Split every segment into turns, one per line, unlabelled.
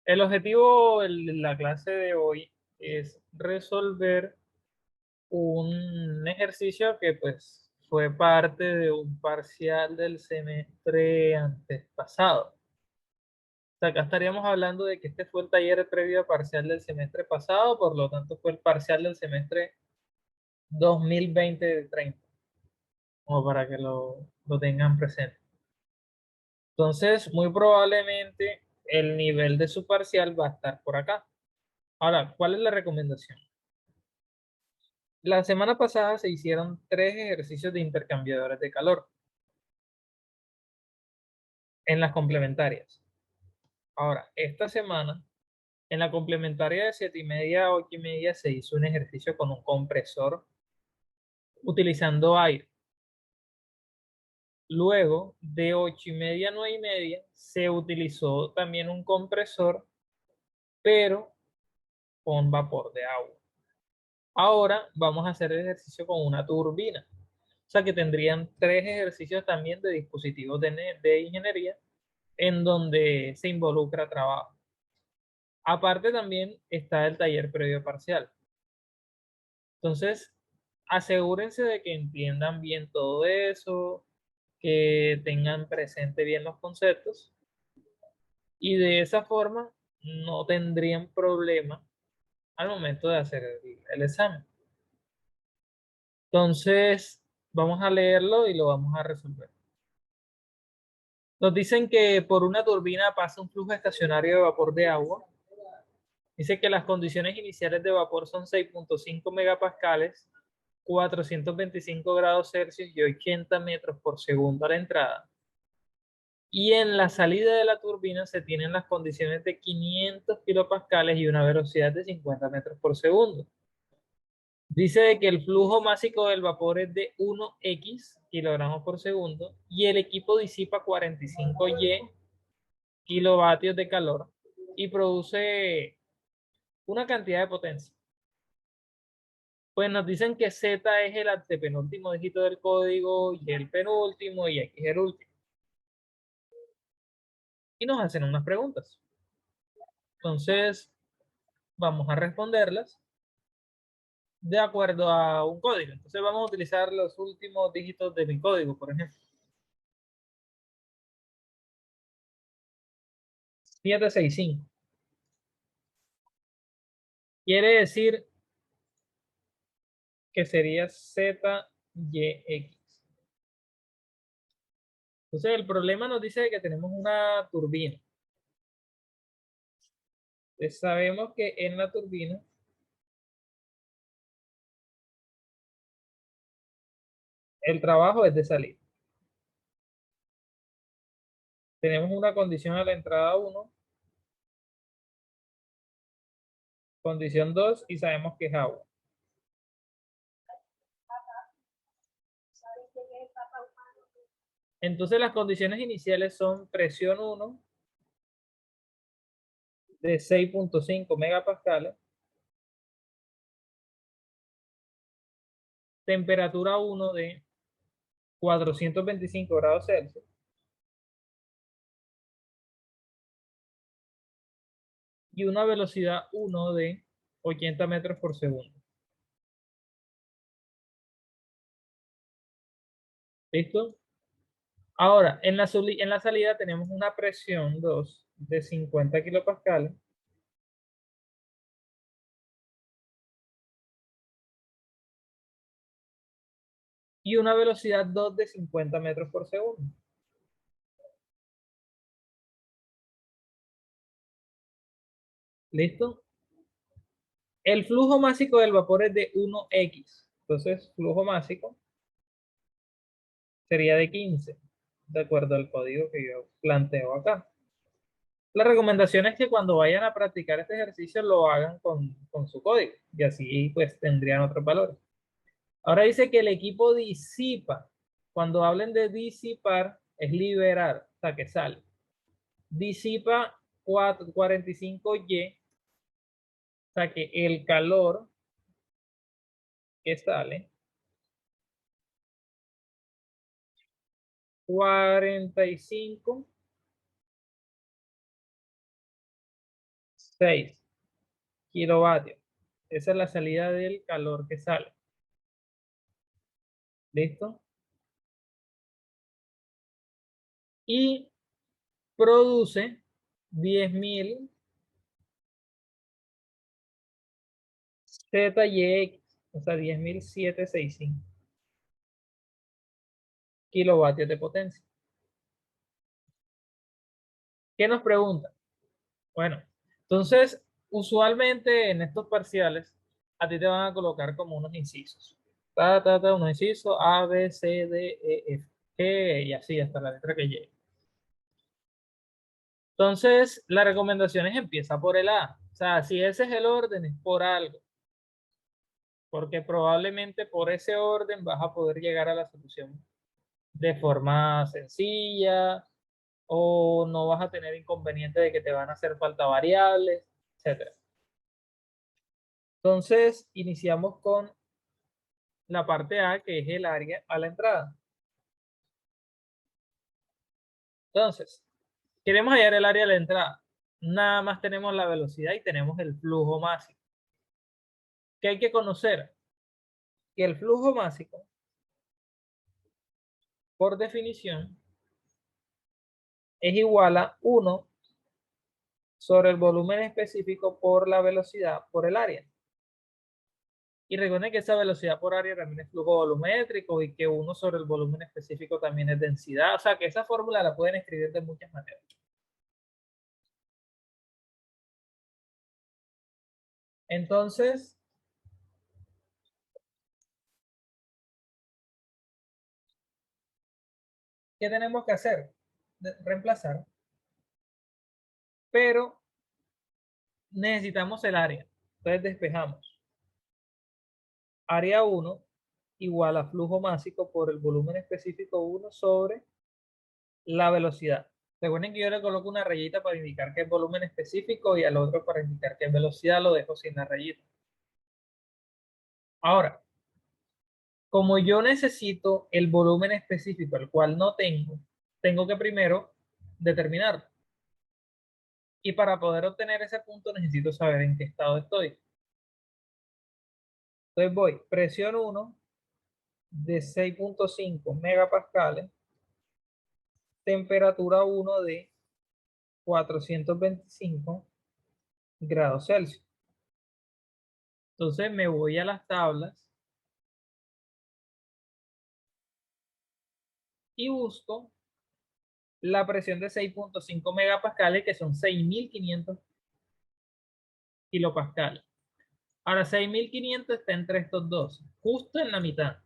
El objetivo de la clase de hoy es resolver un ejercicio que pues fue parte de un parcial del semestre antes pasado. O sea, acá estaríamos hablando de que este fue el taller previo a parcial del semestre pasado, por lo tanto fue el parcial del semestre 2020-30, como para que lo tengan presente. Entonces, muy probablemente el nivel de su parcial va a estar por acá. Ahora, ¿cuál es la recomendación? La semana pasada se hicieron tres ejercicios de intercambiadores de calor en las complementarias. Ahora, esta semana, en la complementaria de 7:30 a 8:30 se hizo un ejercicio con un compresor utilizando aire. Luego, de 8:30 a 9:30, se utilizó también un compresor, pero con vapor de agua. Ahora vamos a hacer el ejercicio con una turbina. O sea que tendrían tres ejercicios también de dispositivos de ingeniería en donde se involucra trabajo. Aparte también está el taller previo parcial. Entonces, asegúrense de que entiendan bien todo eso, que tengan presente bien los conceptos y de esa forma no tendrían problema al momento de hacer el examen. Entonces, vamos a leerlo y lo vamos a resolver. Nos dicen que por una turbina pasa un flujo estacionario de vapor de agua. Dice que las condiciones iniciales de vapor son 6,5 megapascales, 425 grados Celsius y 80 metros por segundo a la entrada. Y en la salida de la turbina se tienen las condiciones de 500 kilopascales y una velocidad de 50 metros por segundo. Dice de que el flujo másico del vapor es de 1x kilogramos por segundo y el equipo disipa 45Y kilovatios de calor y produce una cantidad de potencia. Pues nos dicen que Z es el antepenúltimo dígito del código y el penúltimo y X es el último. Y nos hacen unas preguntas. Entonces, vamos a responderlas de acuerdo a un código. Entonces, vamos a utilizar los últimos dígitos de mi código, por ejemplo. 765. Quiere decir que sería ZYX. Entonces, el problema nos dice que tenemos una turbina. Entonces, sabemos que en la turbina el trabajo es de salida. Tenemos una condición a la entrada 1, condición 2 y sabemos que es agua. Entonces las condiciones iniciales son presión 1 de 6,5 megapascales, temperatura 1 de 425 grados Celsius y una velocidad 1 de 80 metros por segundo. ¿Listo? Ahora, en la salida tenemos una presión 2 de 50 kilopascales y una velocidad 2 de 50 metros por segundo. ¿Listo? El flujo másico del vapor es de 1x. Entonces, flujo másico sería de 15, de acuerdo al código que yo planteo acá. La recomendación es que cuando vayan a practicar este ejercicio lo hagan con su código y así pues tendrían otros valores. Ahora dice que el equipo disipa. Cuando hablen de disipar es liberar, o sea que sale. Disipa 45Y, o sea que el calor que sale 45 6 kilovatios. Esa es la salida del calor que sale. ¿Listo? Y produce 10.000 ZYX, o sea, 10.765 kilovatios de potencia. ¿Qué nos pregunta? Bueno, entonces, usualmente en estos parciales, a ti te van a colocar como unos incisos. Unos incisos A, B, C, D, E, F, G, y así hasta la letra que llegue. Entonces, la recomendación es empieza por el A. O sea, si ese es el orden, es por algo. Porque probablemente por ese orden vas a poder llegar a la solución de forma sencilla o no vas a tener inconveniente de que te van a hacer falta variables, etcétera. Entonces, iniciamos con la parte A, que es el área a la entrada. Entonces, queremos hallar el área a la entrada. Nada más tenemos la velocidad y tenemos el flujo máximo. ¿Qué hay que conocer? Que el flujo máximo, por definición, es igual a 1 sobre el volumen específico por la velocidad por el área. Y recuerden que esa velocidad por área también es flujo volumétrico y que 1 sobre el volumen específico también es densidad. O sea que esa fórmula la pueden escribir de muchas maneras. Entonces, ¿qué tenemos que hacer? Reemplazar. Pero necesitamos el área. Entonces despejamos. Área 1 igual a flujo másico por el volumen específico 1 sobre la velocidad. Recuerden que yo le coloco una rayita para indicar que es volumen específico y al otro para indicar que es velocidad, lo dejo sin la rayita. Ahora, como yo necesito el volumen específico, el cual no tengo, tengo que primero determinarlo. Y para poder obtener ese punto necesito saber en qué estado estoy. Entonces voy, presión 1 de 6.5 megapascales, temperatura 1 de 425 grados Celsius. Entonces me voy a las tablas y busco la presión de 6.5 megapascales, que son 6.500 kilopascales. Ahora, 6.500 está entre estos dos, justo en la mitad.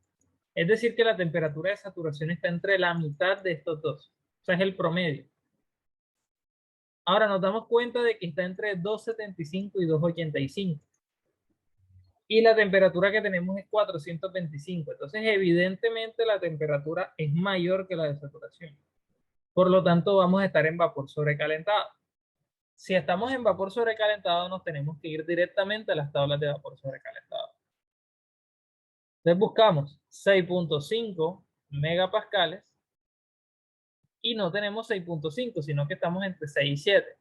Es decir, que la temperatura de saturación está entre la mitad de estos dos. O sea, es el promedio. Ahora nos damos cuenta de que está entre 275 y 285. Y la temperatura que tenemos es 425. Entonces, evidentemente, la temperatura es mayor que la de saturación. Por lo tanto, vamos a estar en vapor sobrecalentado. Si estamos en vapor sobrecalentado, nos tenemos que ir directamente a las tablas de vapor sobrecalentado. Entonces buscamos 6.5 megapascales y no tenemos 6.5, sino que estamos entre 6 y 7.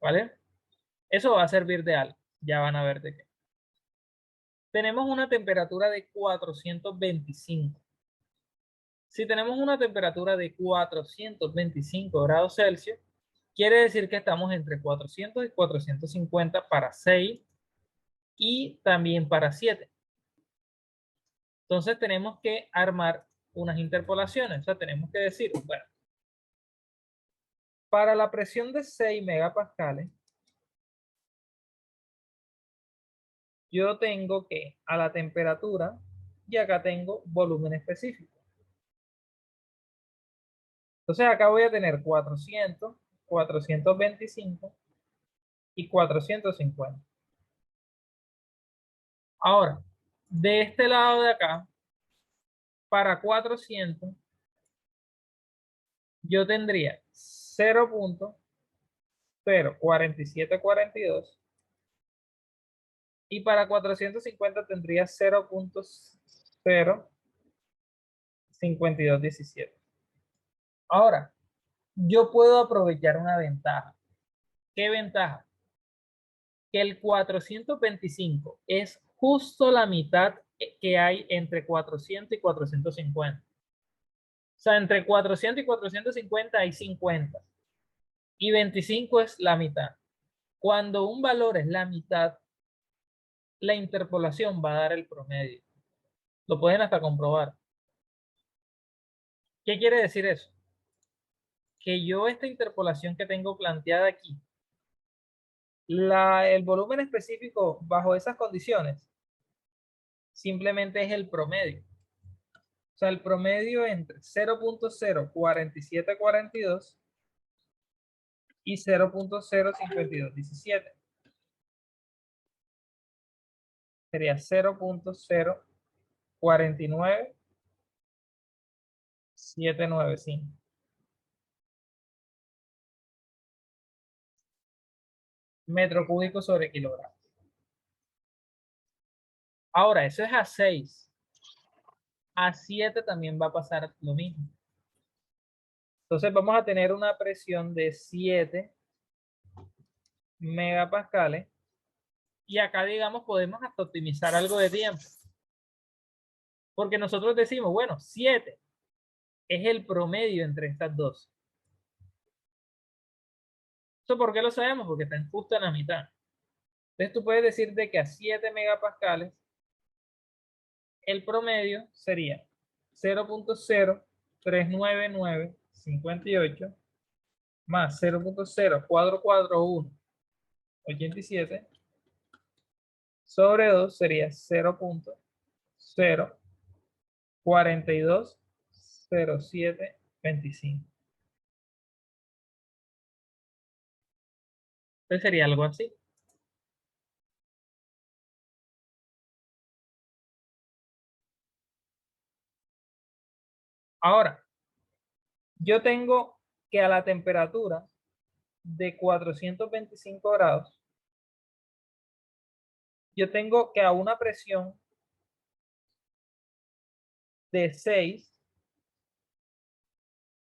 ¿Vale? Eso va a servir de algo. Ya van a ver de qué. Tenemos una temperatura de 425. Si tenemos una temperatura de 425 grados Celsius, quiere decir que estamos entre 400 y 450 para 6 y también para 7. Entonces tenemos que armar unas interpolaciones. O sea, tenemos que decir, bueno, para la presión de 6 megapascales, yo tengo que a la temperatura, y acá tengo volumen específico. Entonces acá voy a tener 400, 425 y 450. Ahora, de este lado de acá, para 400, yo tendría 0.04742 y para 450 tendría 0.05217. Ahora, yo puedo aprovechar una ventaja. ¿Qué ventaja? que el 425 es justo la mitad que hay entre 400 y 450. O sea, entre 400 y 450 hay 50 y 25 es la mitad. Cuando un valor es la mitad, la interpolación va a dar el promedio. Lo pueden hasta comprobar. ¿Qué quiere decir eso? Que yo esta interpolación que tengo planteada aquí, el volumen específico bajo esas condiciones simplemente es el promedio. O sea, el promedio entre 0.04742 y 0.05217. Sería 0.049795 metro cúbico sobre kilogramo. Ahora, eso es a 6. A 7 también va a pasar lo mismo. Entonces vamos a tener una presión de 7 megapascales y acá, digamos, podemos hasta optimizar algo de tiempo. Porque nosotros decimos, bueno, 7 es el promedio entre estas dos. ¿Eso por qué lo sabemos? Porque están justo en la mitad. Entonces tú puedes decir de que a 7 megapascales el promedio sería 0.039958 más 0.044187 sobre 2 sería 0.0420725. Entonces sería algo así. Ahora, yo tengo que a la temperatura de 425 grados, yo tengo que a una presión de 6,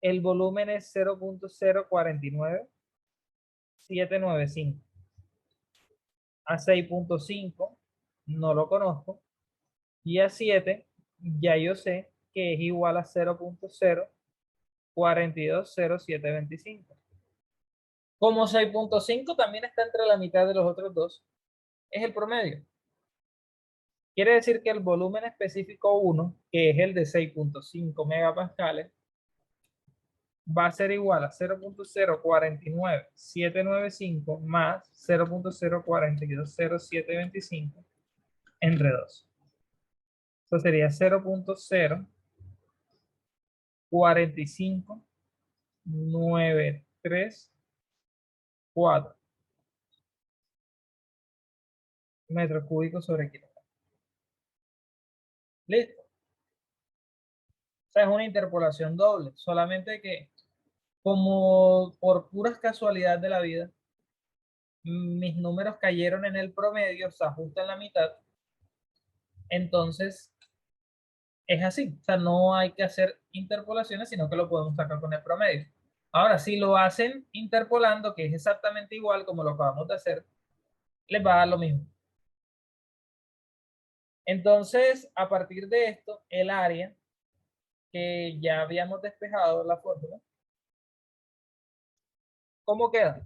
el volumen es 0.049795. A 6.5 no lo conozco. Y a 7 ya yo sé que es igual a 0.04200725. Como 6.5 también está entre la mitad de los otros dos, es el promedio. Quiere decir que el volumen específico 1, que es el de 6.5 megapascales, va a ser igual a 0.049795 más 0.04200725 entre 2. Eso sería 0.045934 metros cúbicos sobre kilogramo. Listo. O sea, es una interpolación doble, solamente que como por puras casualidades de la vida, mis números cayeron en el promedio, se ajustan la mitad, entonces es así. O sea, no hay que hacer interpolaciones, sino que lo podemos sacar con el promedio. Ahora, si lo hacen interpolando, que es exactamente igual como lo acabamos de hacer, les va a dar lo mismo. Entonces, a partir de esto, el área que ya habíamos despejado la fórmula, ¿cómo queda?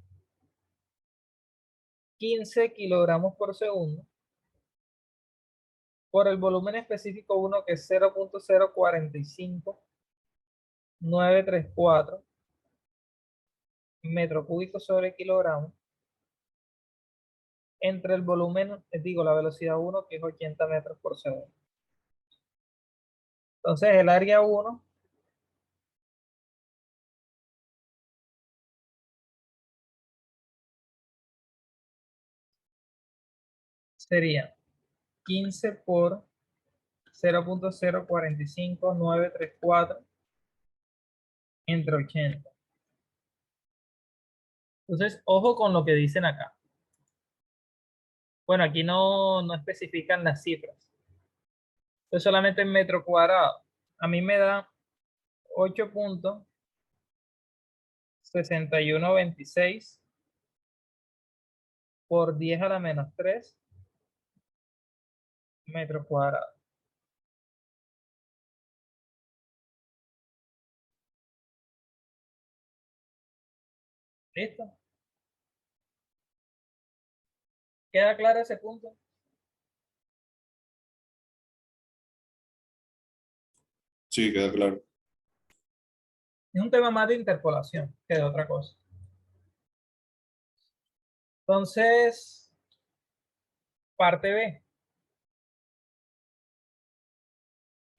15 kilogramos por segundo por el volumen específico 1, que es 0.045934 metro cúbico sobre kilogramo, entre el volumen, digo, la velocidad 1, que es 80 metros por segundo. Entonces, el área 1 sería 15 por 0.045934 entre 80. Entonces, ojo con lo que dicen acá. Bueno, aquí no especifican las cifras. Es solamente en metro cuadrado. A mí me da 8.6126 por 10 a la menos 3 metros cuadrados. ¿Listo? ¿Queda claro ese punto?
Sí, queda claro.
Es un tema más de interpolación que de otra cosa. Entonces, parte B.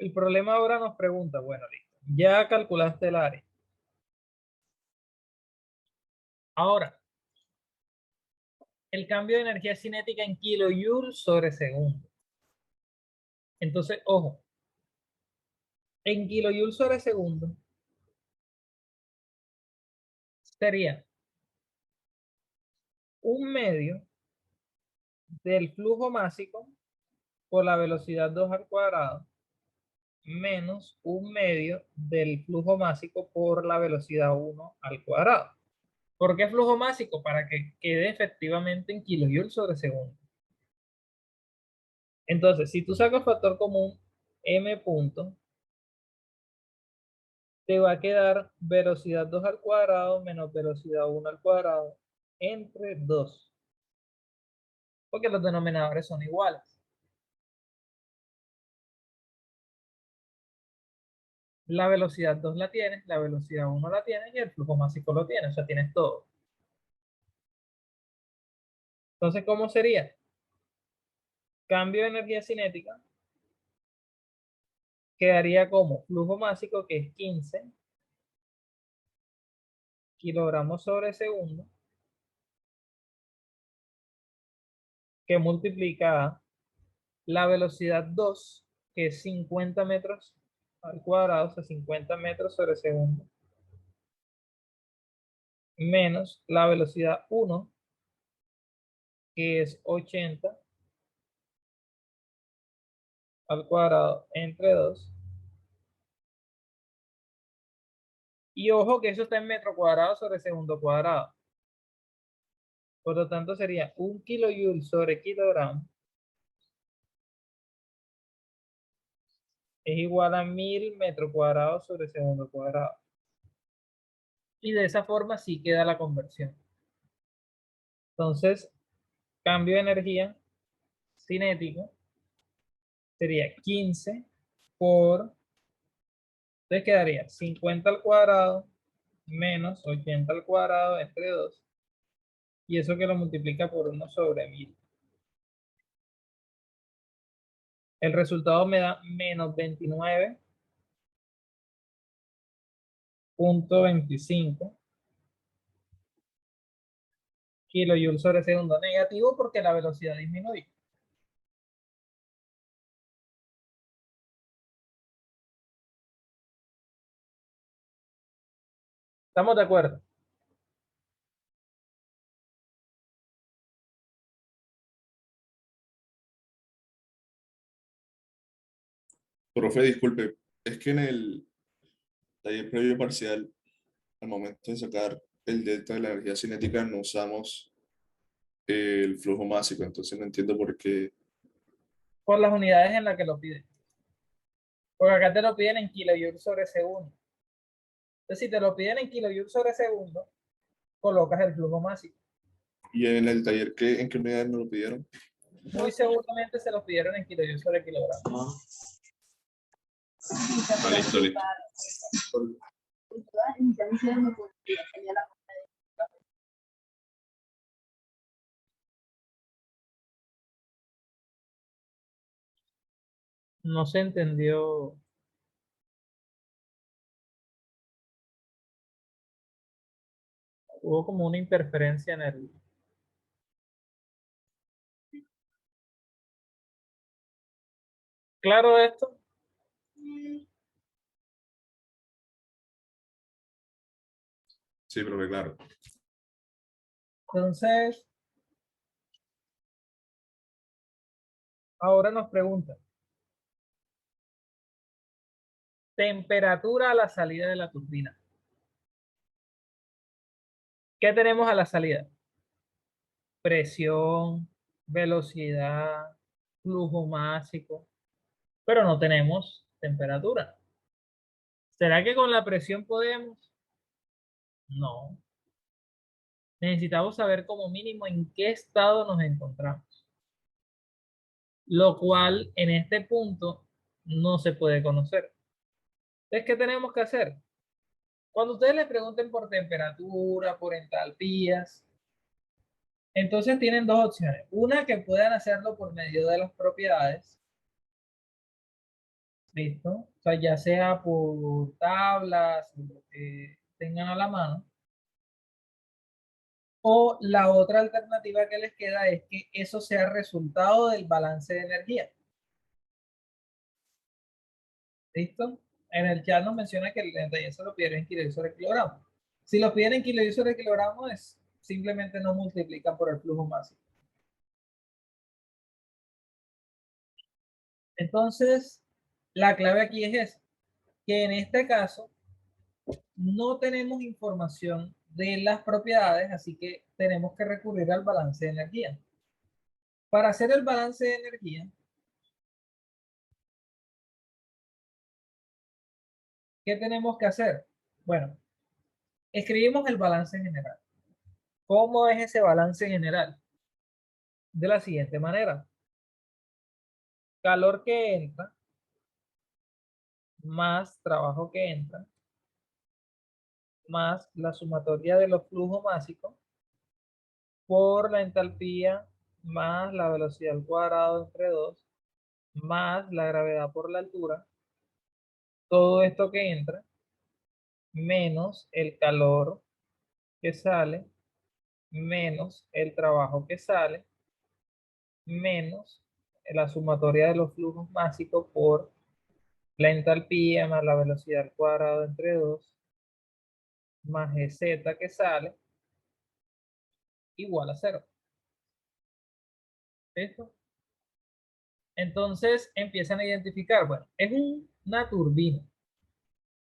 El problema ahora nos pregunta, bueno, listo, ya calculaste el área. Ahora, el cambio de energía cinética en kilojoules sobre segundo. Entonces, ojo, en kilojoules sobre segundo sería un medio del flujo másico por la velocidad 2 al cuadrado menos un medio del flujo másico por la velocidad 1 al cuadrado. ¿Por qué flujo másico? Para que quede efectivamente en kilojoules sobre segundo. Entonces, si tú sacas factor común m punto, te va a quedar velocidad 2 al cuadrado menos velocidad 1 al cuadrado entre 2, porque los denominadores son iguales. La velocidad 2 la tienes, la velocidad 1 la tienes y el flujo másico lo tienes, o sea, tienes todo. Entonces, ¿cómo sería? Cambio de energía cinética quedaría como flujo másico, que es 15 kilogramos sobre segundo, que multiplica la velocidad 2, que es 50 metros al cuadrado, o sea, 50 metros sobre segundo, menos la velocidad 1, que es 80 al cuadrado entre 2. Y ojo que eso está en metro cuadrado sobre segundo cuadrado. Por lo tanto, sería 1 kilojoule sobre kilogramo es igual a 1000 metros cuadrados sobre segundo cuadrado. Y de esa forma sí queda la conversión. Entonces, cambio de energía cinético sería 15 por, entonces quedaría 50 al cuadrado menos 80 al cuadrado entre 2. Y eso que lo multiplica por 1 sobre 1000. El resultado me da menos 29.25 kilojoules sobre segundo. Negativo porque la velocidad disminuye. ¿Estamos de acuerdo?
Profe, disculpe, es que en el taller previo parcial, al momento de sacar el delta de la energía cinética, no usamos el flujo másico, entonces no entiendo por qué.
Por las unidades en las que lo piden. Porque acá te lo piden en kilojoules sobre segundo. Entonces, si te lo piden en kilojoules sobre segundo, colocas el flujo máximo.
¿Y en el taller en qué unidades nos lo pidieron?
Muy seguramente se los pidieron en kilojoules sobre kilogramo.
Ah, listo, listo.
No se entendió. Hubo como una interferencia en el. ¿Claro esto?
Sí, profe, claro.
Entonces, ahora nos pregunta. Temperatura a la salida de la turbina. ¿Qué tenemos a la salida? presión, velocidad, flujo másico, pero no tenemos temperatura. ¿Será que con la presión podemos? No. Necesitamos saber como mínimo en qué estado nos encontramos, lo cual en este punto no se puede conocer. Entonces, ¿qué tenemos que hacer? Cuando ustedes le pregunten por temperatura, por entalpías, entonces tienen dos opciones. Una, que puedan hacerlo por medio de las propiedades, ¿listo? O sea, ya sea por tablas, lo que tengan a la mano. O la otra alternativa que les queda es que eso sea resultado del balance de energía. ¿Listo? En el chat nos menciona que el detalle se lo piden en kilojoules sobre kilogramo. Si lo piden en kilojoules sobre kilogramo, es simplemente no multiplican por el flujo máximo. Entonces, la clave aquí es esa, que en este caso no tenemos información de las propiedades, así que tenemos que recurrir al balance de energía. Para hacer el balance de energía, ¿qué tenemos que hacer? Bueno, escribimos el balance general. ¿Cómo es ese balance general? De la siguiente manera. Calor que entra más trabajo que entra más la sumatoria de los flujos básicos por la entalpía más la velocidad al cuadrado entre 2 más la gravedad por la altura, todo esto que entra, menos el calor que sale, menos el trabajo que sale, menos la sumatoria de los flujos básicos por la entalpía más la velocidad al cuadrado entre 2 más z que sale, igual a cero. ¿Listo? Entonces empiezan a identificar, bueno, es una turbina.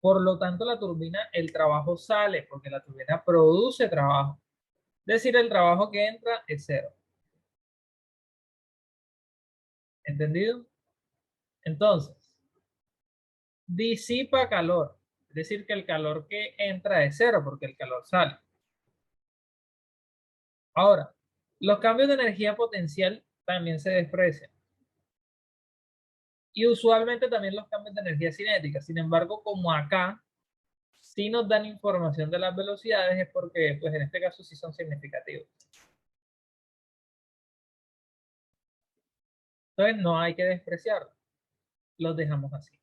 Por lo tanto, la turbina, el trabajo sale porque la turbina produce trabajo. Es decir, el trabajo que entra es cero. ¿Entendido? Entonces, disipa calor. Es decir, que el calor que entra es cero porque el calor sale. Ahora, los cambios de energía potencial también se desprecian. Y usualmente también los cambios de energía cinética. Sin embargo, como acá sí nos dan información de las velocidades, es porque, pues en este caso sí son significativos. Entonces no hay que despreciarlos, los dejamos así.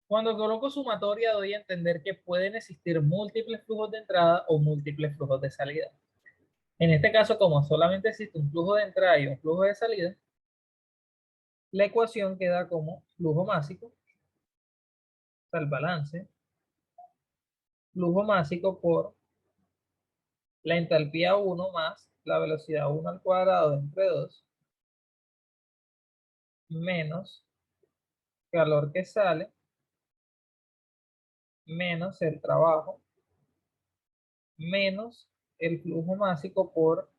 Cuando coloco sumatoria doy a entender que pueden existir múltiples flujos de entrada o múltiples flujos de salida. En este caso, como solamente existe un flujo de entrada y un flujo de salida, la ecuación queda como flujo másico, o sea, el balance, flujo másico por la entalpía 1 más la velocidad 1 al cuadrado entre 2 menos calor que sale menos el trabajo menos el flujo másico por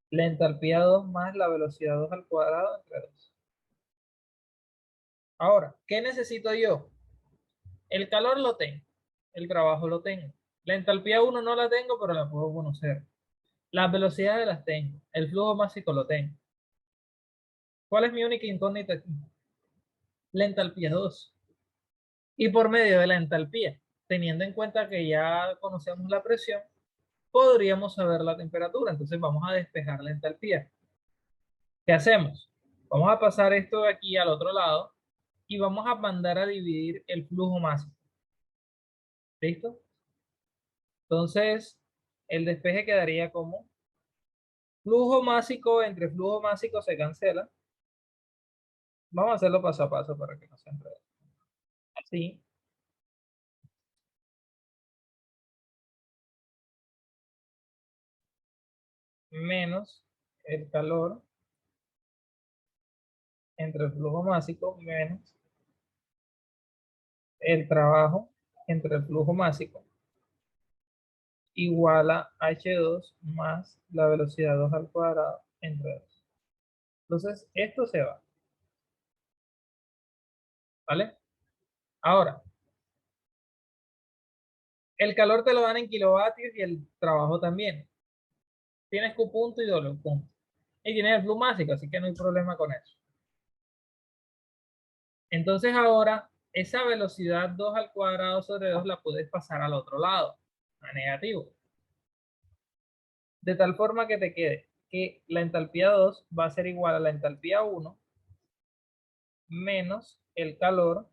la entalpía 2 más la velocidad 2 al cuadrado entre 2. Ahora, ¿qué necesito yo? El calor lo tengo, el trabajo lo tengo. La entalpía 1 no la tengo, pero la puedo conocer. Las velocidades las tengo, el flujo másico lo tengo. ¿Cuál es mi única incógnita aquí? La entalpía 2. Y por medio de la entalpía, teniendo en cuenta que ya conocemos la presión, podríamos saber la temperatura. Entonces vamos a despejar la entalpía. ¿Qué hacemos? Vamos a pasar esto de aquí al otro lado y vamos a mandar a dividir el flujo máximo. ¿Listo? Entonces, el despeje quedaría como flujo másico entre flujo másico se cancela. Vamos a hacerlo paso a paso para que no se enrede. Así, menos el calor entre el flujo másico menos el trabajo entre el flujo másico igual a h2 más la velocidad 2 al cuadrado entre 2. Entonces, esto se va, ¿vale? Ahora, el calor te lo dan en kilovatios y el trabajo también. Tienes Q punto y W punto. Y tienes el flujo másico, así que no hay problema con eso. Entonces ahora, esa velocidad 2 al cuadrado sobre 2 la puedes pasar al otro lado, a negativo. De tal forma que te quede que la entalpía 2 va a ser igual a la entalpía 1 menos el calor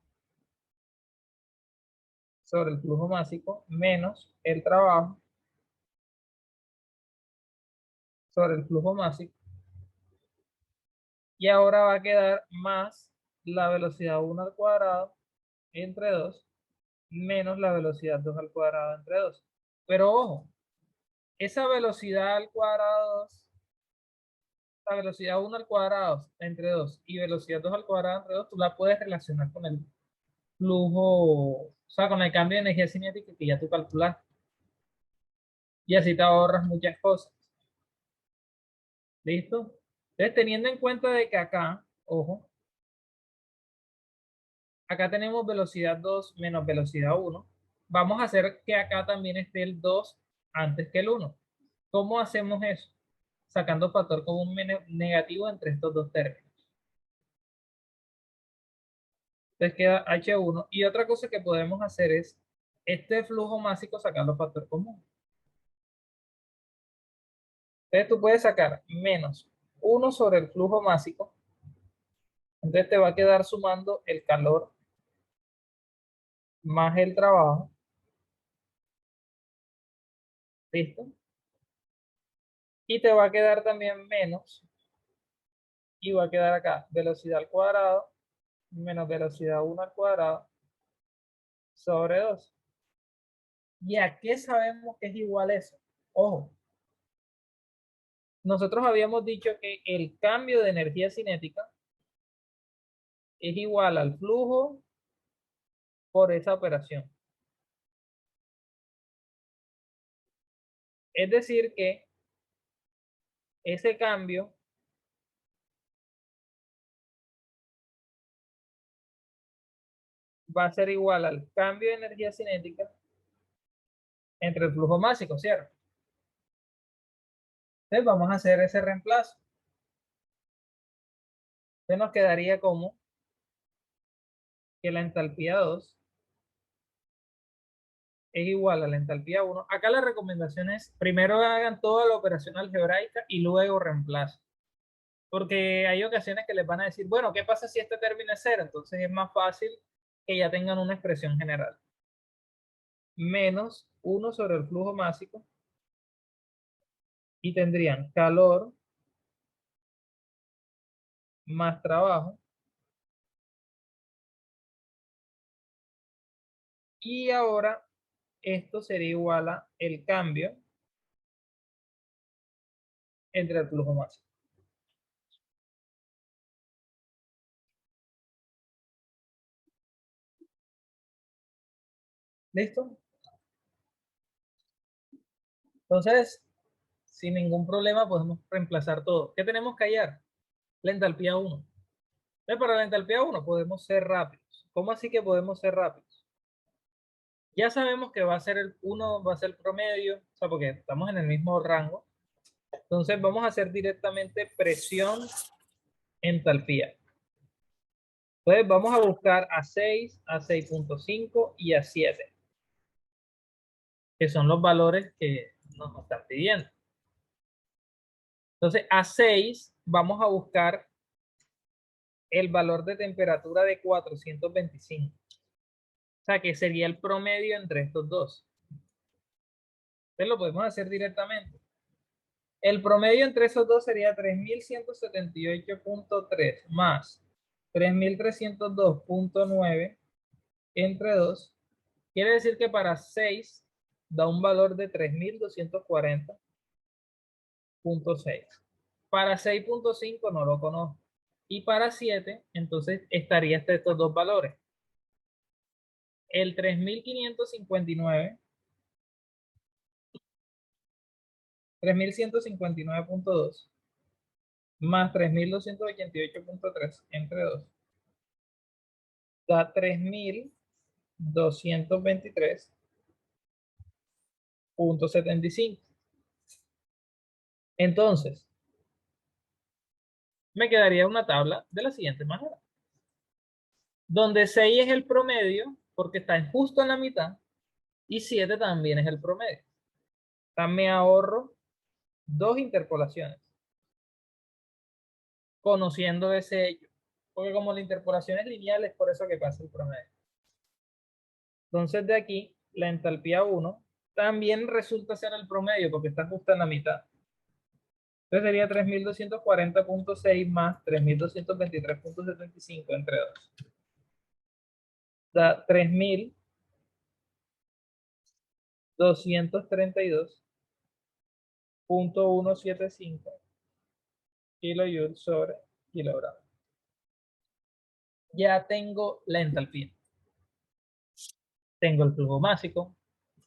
sobre el flujo másico menos el trabajo sobre el flujo másico. Y ahora va a quedar más la velocidad 1 al cuadrado entre 2 menos la velocidad 2 al cuadrado entre 2. Pero ojo, esa velocidad al cuadrado 2, la velocidad 1 al cuadrado entre 2 y velocidad 2 al cuadrado entre 2, tú la puedes relacionar con el flujo, o sea, con el cambio de energía cinética que ya tú calculaste. Y así te ahorras muchas cosas. ¿Listo? Entonces, teniendo en cuenta de que acá, ojo, acá tenemos velocidad 2 menos velocidad 1, vamos a hacer que acá también esté el 2 antes que el 1. ¿Cómo hacemos eso? Sacando factor común negativo entre estos dos términos. Entonces queda H1. Y otra cosa que podemos hacer es este flujo másico sacando factor común. Entonces tú puedes sacar menos 1 sobre el flujo másico. Entonces te va a quedar sumando el calor más el trabajo. ¿Listo? Y te va a quedar también menos. Y va a quedar acá velocidad al cuadrado menos velocidad 1 al cuadrado sobre 2. ¿Y a qué sabemos que es igual eso? Ojo, nosotros habíamos dicho que el cambio de energía cinética es igual al flujo por esa operación. Es decir, que ese cambio va a ser igual al cambio de energía cinética entre el flujo másico, ¿cierto? Entonces vamos a hacer ese reemplazo. Entonces nos quedaría como que la entalpía 2 es igual a la entalpía 1. Acá la recomendación es primero hagan toda la operación algebraica y luego reemplacen. Porque hay ocasiones que les van a decir, bueno, ¿qué pasa si este término es cero? Entonces es más fácil que ya tengan una expresión general. Menos 1 sobre el flujo másico y tendrían calor más trabajo. Y ahora esto sería igual a el cambio entre el flujo másico. ¿Listo? Entonces, sin ningún problema podemos reemplazar todo. ¿Qué tenemos que hallar? La entalpía 1. Entonces, para la entalpía 1 podemos ser rápidos. ¿Cómo así que podemos ser rápidos? Ya sabemos que va a ser el 1, va a ser el promedio, o sea, porque estamos en el mismo rango. Entonces vamos a hacer directamente presión, entalpía. Entonces vamos a buscar a 6, a 6.5 y a 7, que son los valores que nos están pidiendo. Entonces a 6 vamos a buscar el valor de temperatura de 425. O sea, que sería el promedio entre estos dos. Entonces lo podemos hacer directamente. El promedio entre esos dos sería 3178.3 más 3302.9 entre 2. Quiere decir que para 6 da un valor de 3240.6. Para 6.5 no lo conozco. Y para 7, entonces estaría hasta estos dos valores. El 3559 3159.2 más 3288.3 entre 2 da 3223.75. Entonces, me quedaría una tabla de la siguiente manera, donde 6 es el promedio, porque está justo en la mitad, y 7 también es el promedio. Entonces me ahorro dos interpolaciones, conociendo ese hecho, porque como la interpolación es lineal, es por eso que pasa el promedio. Entonces de aquí, la entalpía 1 también resulta ser el promedio, porque está justo en la mitad. Entonces sería 3240.6 más 3223.75 entre 2. Da 3232.175 kilojoules sobre kilogramo. Ya tengo la entalpía. Tengo el flujo másico,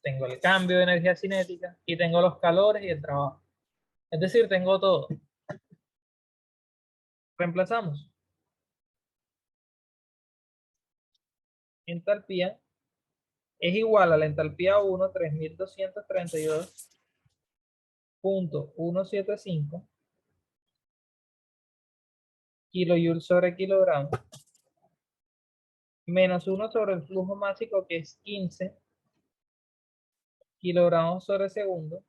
tengo el cambio de energía cinética y tengo los calores y el trabajo. Es decir, tengo todo. Reemplazamos. Entalpía es igual a la entalpía 1, 3232.175 kilojoules sobre kilogramo, menos 1 sobre el flujo másico, que es 15 kilogramos sobre segundo,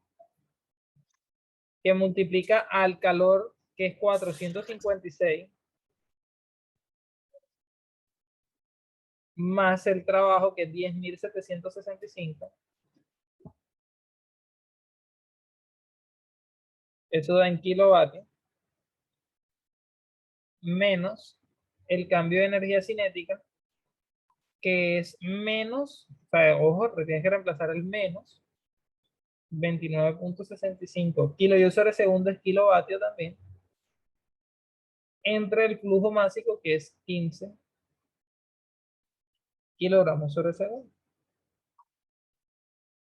que multiplica al calor, que es 456, más el trabajo, que es 10.765. Eso da en kilovatios, menos el cambio de energía cinética, que es menos, o sea, ojo, tienes que reemplazar el menos 29.65 kilojoules sobre segundo, es kilovatio también, entre el flujo másico, que es 15 kilogramos sobre segundo.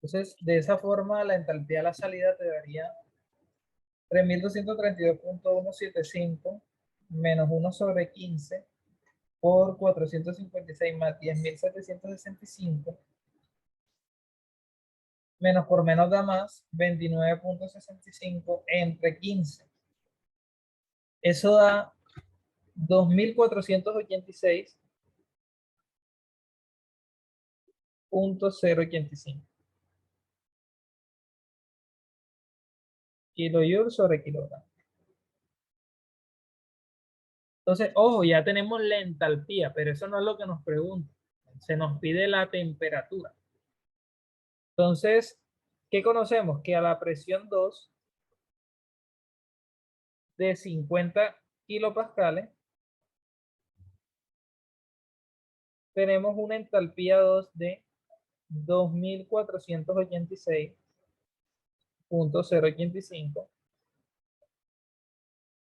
Entonces, de esa forma, la entalpía de la salida te daría 3232.175 menos 1 sobre 15 por 456 más 10.765, menos por menos da más, 29.65 entre 15. Eso da 2.486.085 kilojoules sobre kilogramo. Entonces, ojo, ya tenemos la entalpía, pero eso no es lo que nos pregunta. Se nos pide la temperatura. Entonces, ¿qué conocemos? Que a la presión 2 de 50 kilopascales, tenemos una entalpía 2 de 2.486.085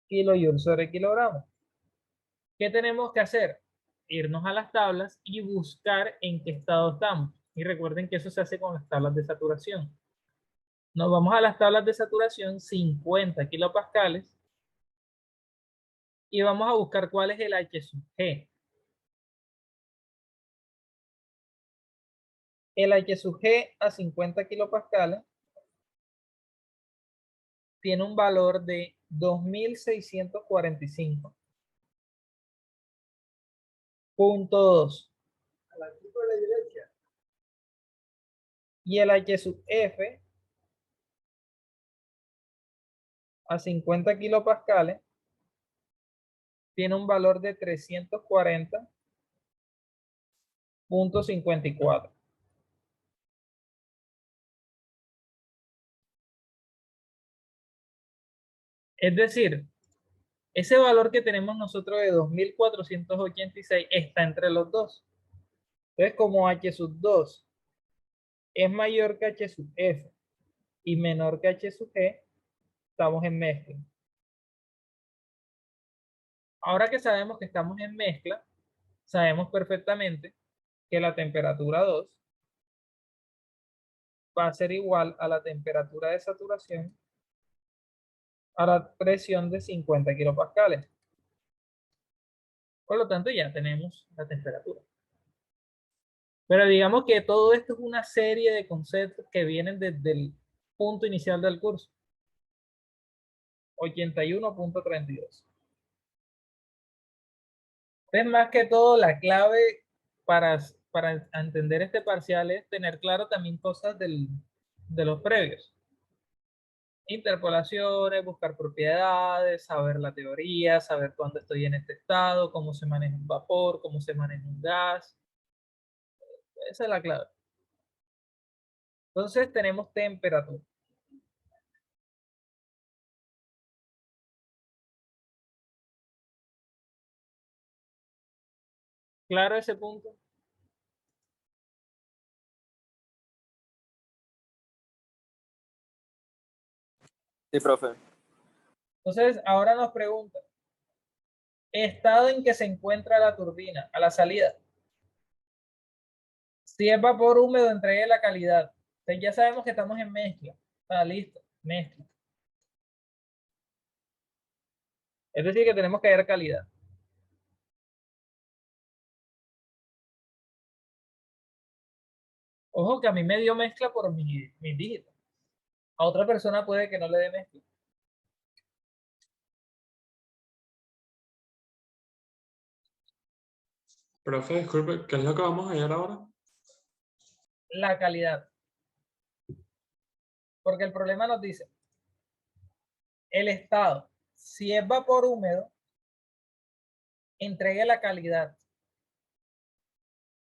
kilojoules sobre kilogramo. ¿Qué tenemos que hacer? Irnos a las tablas y buscar en qué estado estamos. Y recuerden que eso se hace con las tablas de saturación. Nos vamos a las tablas de saturación, 50 kilopascales, y vamos a buscar cuál es el H sub G. El H sub G a 50 kilopascales tiene un valor de 2.645.2. Y el H sub F a 50 kilopascales tiene un valor de 340.54. Es decir, ese valor que tenemos nosotros de 2.486 está entre los dos. Entonces, como H sub 2 es mayor que H sub F y menor que H sub G, estamos en mezcla. Ahora que sabemos que estamos en mezcla, sabemos perfectamente que la temperatura 2 va a ser igual a la temperatura de saturación a la presión de 50 kilopascales. Por lo tanto, ya tenemos la temperatura. Pero digamos que todo esto es una serie de conceptos que vienen desde el punto inicial del curso. 81.32. Es más que todo la clave para entender este parcial es tener claro también cosas de los previos. Interpolaciones, buscar propiedades, saber la teoría, saber cuándo estoy en este estado, cómo se maneja un vapor, cómo se maneja un gas. Esa es la clave. Entonces tenemos temperatura. ¿Claro ese punto?
Sí, profe.
Entonces ahora nos pregunta, estado en que se encuentra la turbina a la salida. Si es vapor húmedo, entregue la calidad. Entonces ya sabemos que estamos en mezcla. Está listo, mezcla. Es decir, que tenemos que ver calidad. Ojo que a mí me dio mezcla por mi dígito. A otra persona puede que no le dé mezcla.
Profe, disculpe, ¿qué es lo que vamos a hallar ahora?
La calidad. Porque el problema nos dice, el estado, si es vapor húmedo, entregue la calidad.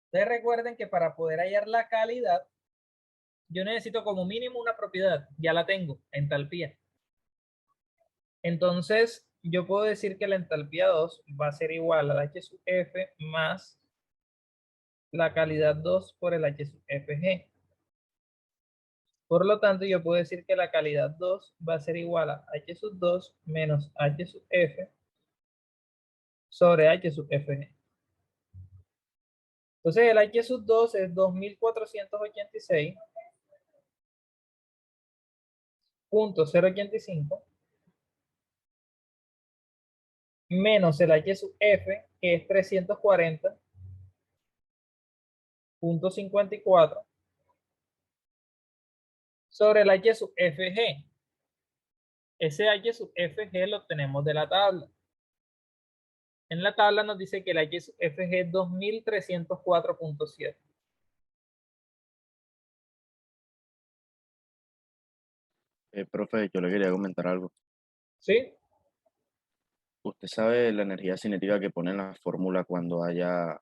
Ustedes recuerden que para poder hallar la calidad, yo necesito como mínimo una propiedad. Ya la tengo, entalpía. Entonces, yo puedo decir que la entalpía 2 va a ser igual al H sub F más la calidad 2 por el H sub Fg. Por lo tanto, yo puedo decir que la calidad 2 va a ser igual a H sub 2 menos H sub F sobre H sub Fg. Entonces, el H sub 2 es 2486.085 menos el H sub F, que es 340.54 sobre el H sub Fg. Ese H sub Fg lo obtenemos de la tabla. En la tabla nos dice que el H sub Fg es 2304.7.
Profe, yo le quería comentar algo.
¿Sí?
¿Usted sabe la energía cinética que pone en la fórmula cuando haya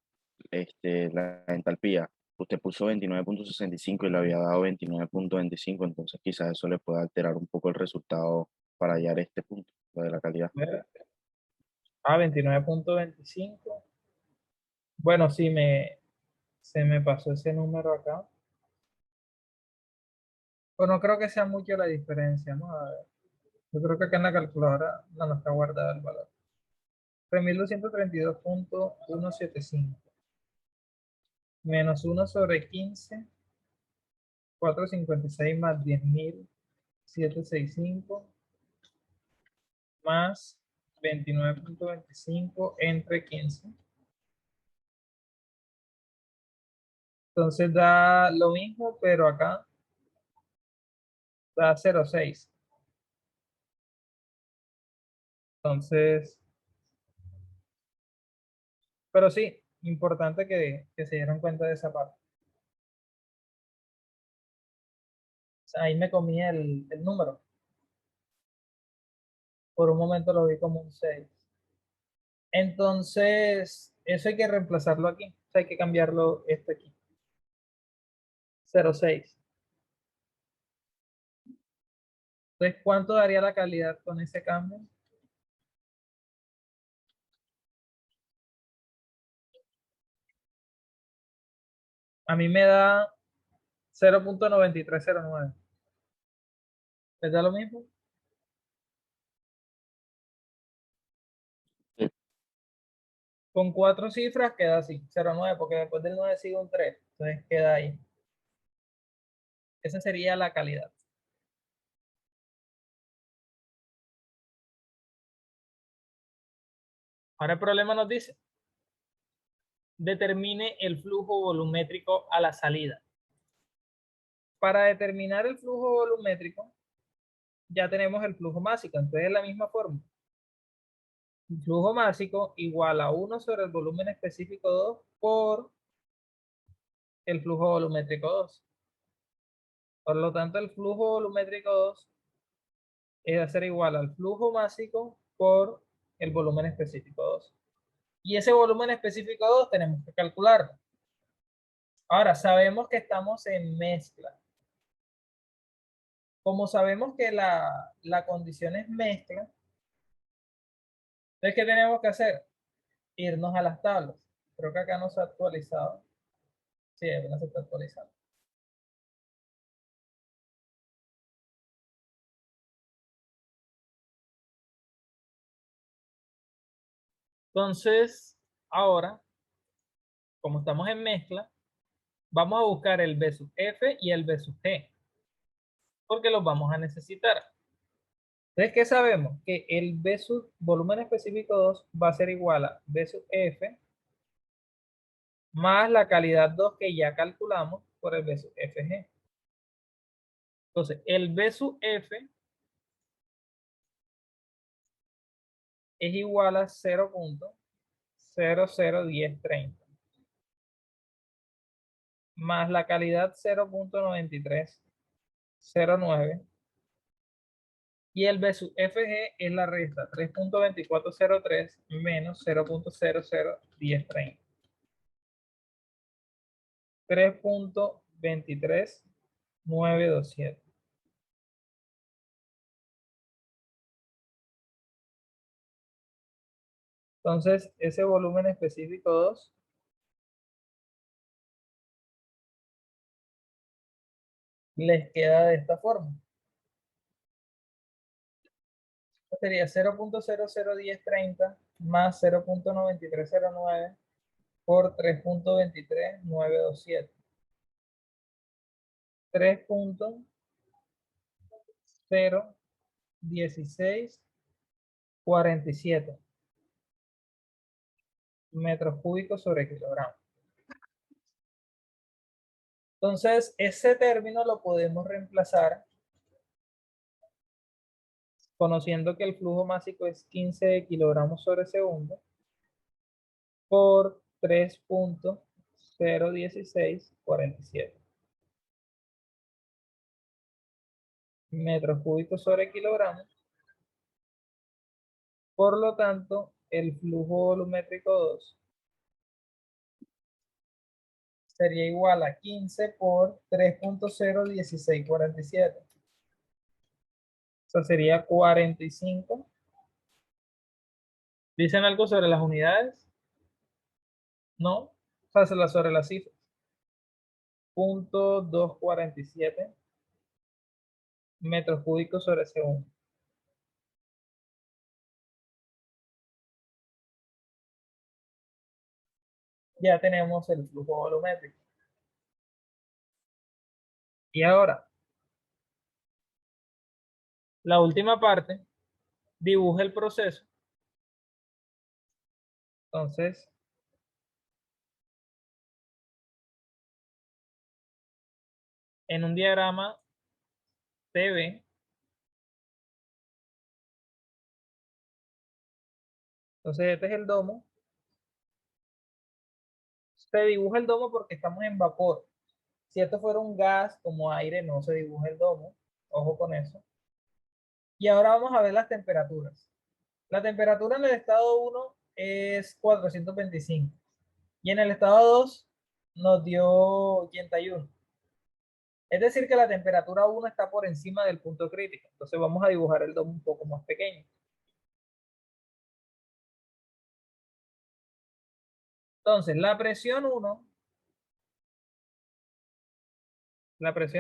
la entalpía? Usted puso 29.65 y le había dado 29.25, entonces quizás eso le pueda alterar un poco el resultado para hallar este punto, lo de la calidad.
29.25. Bueno, sí, se me pasó ese número acá. Pues no creo que sea mucho la diferencia, ¿no? A ver, yo creo que acá en la calculadora no está guardado el valor. 3232.175 menos 1 sobre 15, 456 más 10.765 más 29.25 entre 15. Entonces da lo mismo, pero acá da 0,6. Entonces, pero sí, importante que se dieran cuenta de esa parte. O sea, ahí me comí el número. Por un momento lo vi como un 6. Entonces, eso hay que reemplazarlo aquí. O sea, hay que cambiarlo esto aquí. 0,6. Entonces, ¿cuánto daría la calidad con ese cambio? A mí me da 0.9309. ¿Les da lo mismo?
Sí.
Con 4 cifras queda así, 0,9, porque después del 9 sigue un 3. Entonces queda ahí. Esa sería la calidad. Ahora el problema nos dice, determine el flujo volumétrico a la salida. Para determinar el flujo volumétrico, ya tenemos el flujo másico, entonces es la misma forma. El flujo másico igual a 1 sobre el volumen específico 2 por el flujo volumétrico 2. Por lo tanto, el flujo volumétrico 2 es hacer igual al flujo másico por el volumen específico 2. Y ese volumen específico 2 tenemos que calcularlo. Ahora, sabemos que estamos en mezcla. Como sabemos que la condición es mezcla, entonces, ¿qué tenemos que hacer? Irnos a las tablas. Creo que acá no se ha actualizado. Sí, apenas se está actualizando. Entonces, ahora, como estamos en mezcla, vamos a buscar el B sub F y el B sub G, porque los vamos a necesitar. Entonces, ¿qué sabemos? Que el B sub volumen específico 2 va a ser igual a B sub F más la calidad 2 que ya calculamos por el B sub FG. Entonces, el B sub F es igual a 0.001030 más la calidad 0.9309 y el B sub FG es la resta 3.2403 menos 0.001030. 3.23927. Entonces, ese volumen específico 2 les queda de esta forma. Sería 0.001030 más 0.9309 por 3.23927. 3.01647 metros cúbicos sobre kilogramo. Entonces, ese término lo podemos reemplazar conociendo que el flujo másico es 15 kilogramos sobre segundo por 3.01647 metros cúbicos sobre kilogramos. Por lo tanto, el flujo volumétrico 2 sería igual a 15 por 3.01647. O sea, sería 45. ¿Dicen algo sobre las unidades? No. O sea, sobre las cifras. 0.247 metros cúbicos sobre segundo. Ya tenemos el flujo volumétrico. Y ahora, la última parte, dibuja el proceso. Entonces, en un diagrama TV, entonces este es el domo. Se dibuja el domo porque estamos en vapor. Si esto fuera un gas como aire, no se dibuja el domo. Ojo con eso. Y ahora vamos a ver las temperaturas. La temperatura en el estado 1 es 425. Y en el estado 2 nos dio 81. Es decir, que la temperatura 1 está por encima del punto crítico. Entonces vamos a dibujar el domo un poco más pequeño. Entonces, la presión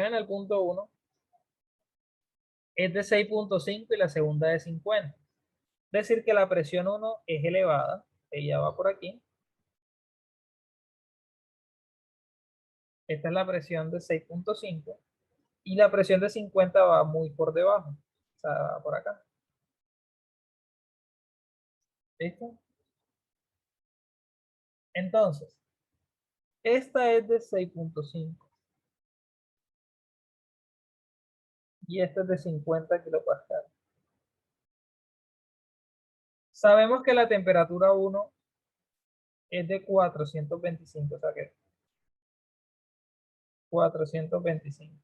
en el punto 1 es de 6.5 y la segunda de 50. Es decir, que la presión 1 es elevada. Ella va por aquí. Esta es la presión de 6.5 y la presión de 50 va muy por debajo. O sea, va por acá. ¿Listo? Entonces, esta es de 6.5 y esta es de 50 kilopascales. Sabemos que la temperatura 1 es de 425, o sea que 425.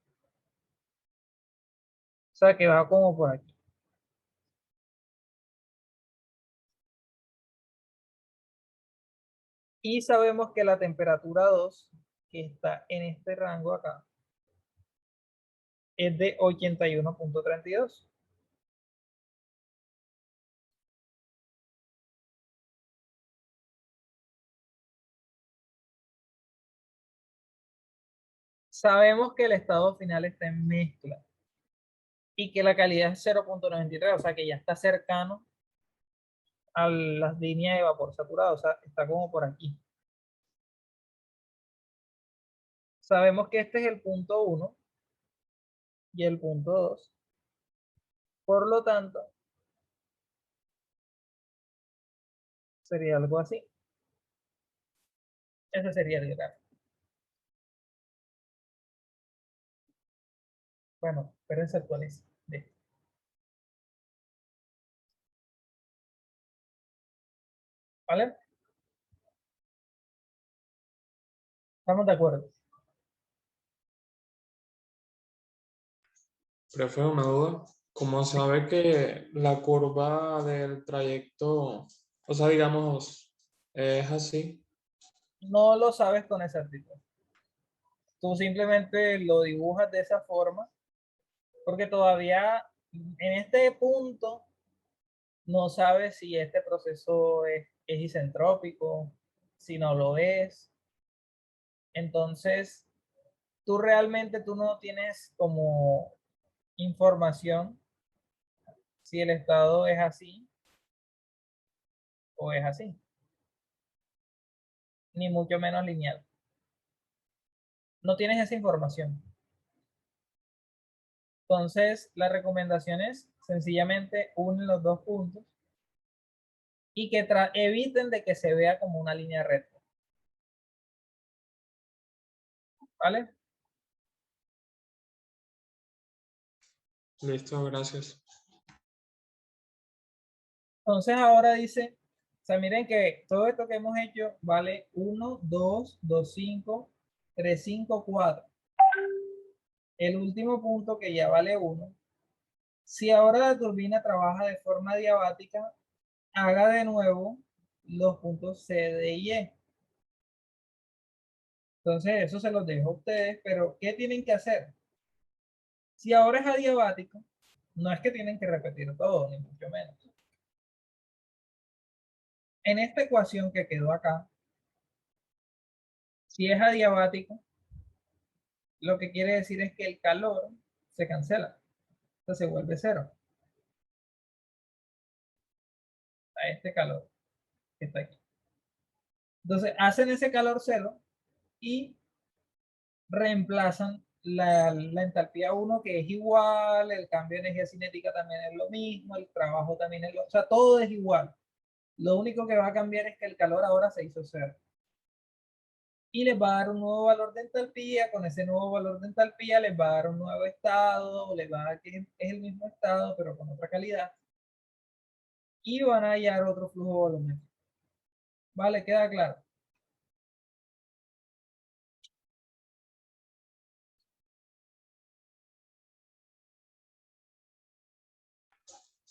O sea que va como por aquí. Y sabemos que la temperatura 2, que está en este rango acá, es de 81.32. Sabemos que el estado final está en mezcla y que la calidad es 0.93, o sea que ya está cercano a las líneas de vapor saturado, o sea, está como por aquí. Sabemos que este es el punto 1 y el punto 2. Por lo tanto, sería algo así. Ese sería el gráfico. Bueno, pero se actualiza. ¿Vale? ¿Estamos de acuerdo?
Profe, una duda. ¿Cómo sabe que la curva del trayecto, o sea, digamos, es así?
No lo sabes con exactitud. Tú simplemente lo dibujas de esa forma, porque todavía en este punto no sabes si este proceso es isentrópico, si no lo es. Entonces, tú no tienes como información si el estado es así o es así, ni mucho menos lineal. No tienes esa información. Entonces, la recomendación es sencillamente unen los dos puntos y que eviten de que se vea como una línea recta. ¿Vale?
Listo, gracias.
Entonces ahora dice, o sea, miren que todo esto que hemos hecho vale 1, 2, 2, 5, 3, 5, 4. El último punto que ya vale 1. Si ahora la turbina trabaja de forma diabática, haga de nuevo los puntos C, D y E. Entonces eso se los dejo a ustedes, pero ¿qué tienen que hacer? Si ahora es adiabático, no es que tienen que repetir todo, ni mucho menos. En esta ecuación que quedó acá, si es adiabático, lo que quiere decir es que el calor se cancela, entonces se vuelve cero. A este calor que está aquí. Entonces hacen ese calor cero y reemplazan la entalpía 1, que es igual, el cambio de energía cinética también es lo mismo, el trabajo también es lo, o sea, todo es igual. Lo único que va a cambiar es que el calor ahora se hizo cero. Y les va a dar un nuevo valor de entalpía. Con ese nuevo valor de entalpía les va a dar un nuevo estado, les va a dar que es el mismo estado, pero con otra calidad. Y van a hallar otro flujo volumétrico. ¿Vale? ¿Queda claro?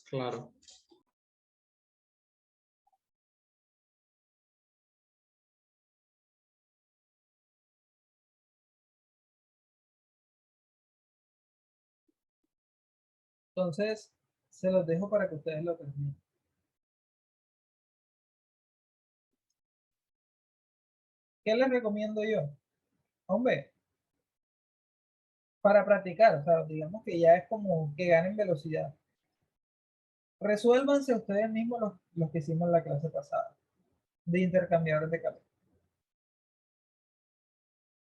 Claro.
Entonces, se los dejo para que ustedes lo terminen. ¿Qué les recomiendo yo? Hombre, para practicar, o sea, digamos que ya es como que ganen velocidad. Resuélvanse ustedes mismos los que hicimos en la clase pasada, de intercambiadores de calor.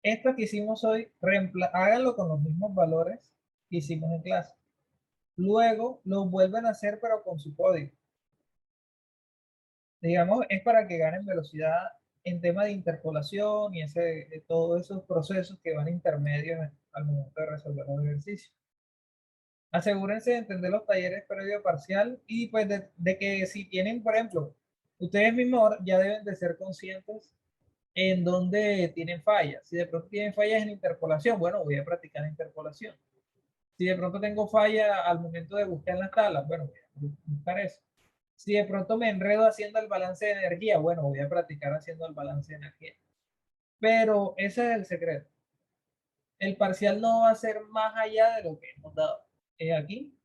Esto que hicimos hoy, háganlo con los mismos valores que hicimos en clase. Luego lo vuelven a hacer, pero con su código. Digamos, es para que ganen velocidad en tema de interpolación y todos esos procesos que van intermedios al momento de resolver los ejercicios. Asegúrense de entender los talleres previo parcial y pues de que si tienen, por ejemplo, ustedes mismos ya deben de ser conscientes en dónde tienen fallas. Si de pronto tienen fallas en interpolación, bueno, voy a practicar interpolación. Si de pronto tengo falla al momento de buscar las tablas, bueno, voy a buscar eso. Si de pronto me enredo haciendo el balance de energía, bueno, voy a practicar haciendo el balance de energía. Pero ese es el secreto. El parcial no va a ser más allá de lo que hemos dado. Aquí,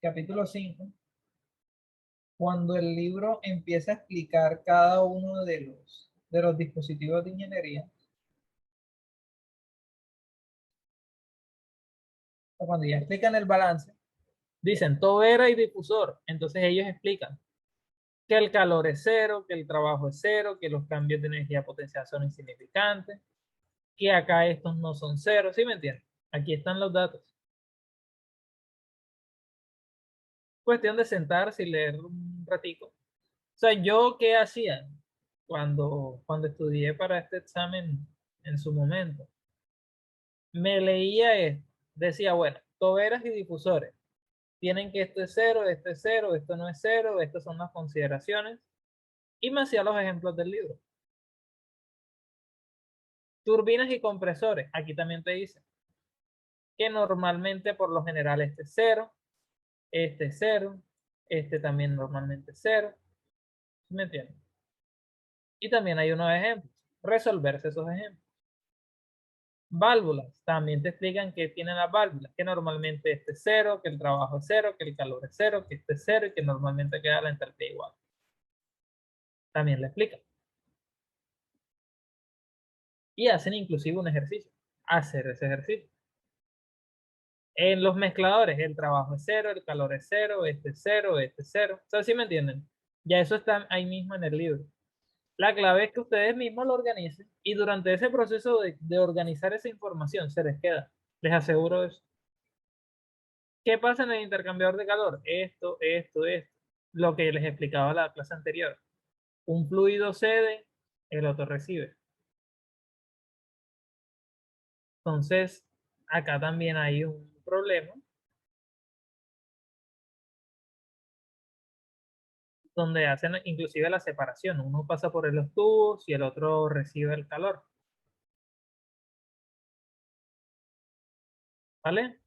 capítulo 5, cuando el libro empieza a explicar cada uno de los dispositivos de ingeniería, o cuando ya explican el balance, dicen tobera y difusor. Entonces ellos explican que el calor es cero, que el trabajo es cero, que los cambios de energía potencial son insignificantes, que acá estos no son cero. ¿Sí me entienden? Aquí están los datos. Cuestión de sentarse y leer un ratico. O sea, yo qué hacía cuando estudié para este examen en su momento. Me leía esto. Decía, bueno, toberas y difusores. Tienen que esto es cero, esto no es cero, estas son las consideraciones. Y me hacía los ejemplos del libro. Turbinas y compresores. Aquí también te dice que normalmente por lo general este es cero, este también normalmente es cero. ¿Sí me entiendes? Y también hay unos ejemplos. Resolverse esos ejemplos. Válvulas. También te explican que tienen las válvulas, que normalmente este es cero, que el trabajo es cero, que el calor es cero, que este es cero y que normalmente queda la entalpía igual. También le explican. Y hacen inclusive un ejercicio. Hacer ese ejercicio. En los mezcladores, el trabajo es cero, el calor es cero, este es cero, este es cero. O sea, ¿sí me entienden? Ya eso está ahí mismo en el libro. La clave es que ustedes mismos lo organicen y durante ese proceso de organizar esa información se les queda. Les aseguro eso. ¿Qué pasa en el intercambiador de calor? Esto. Lo que les explicaba la clase anterior. Un fluido cede, el otro recibe. Entonces, acá también hay un problema donde hacen inclusive la separación. Uno pasa por los tubos y el otro recibe el calor. ¿Vale?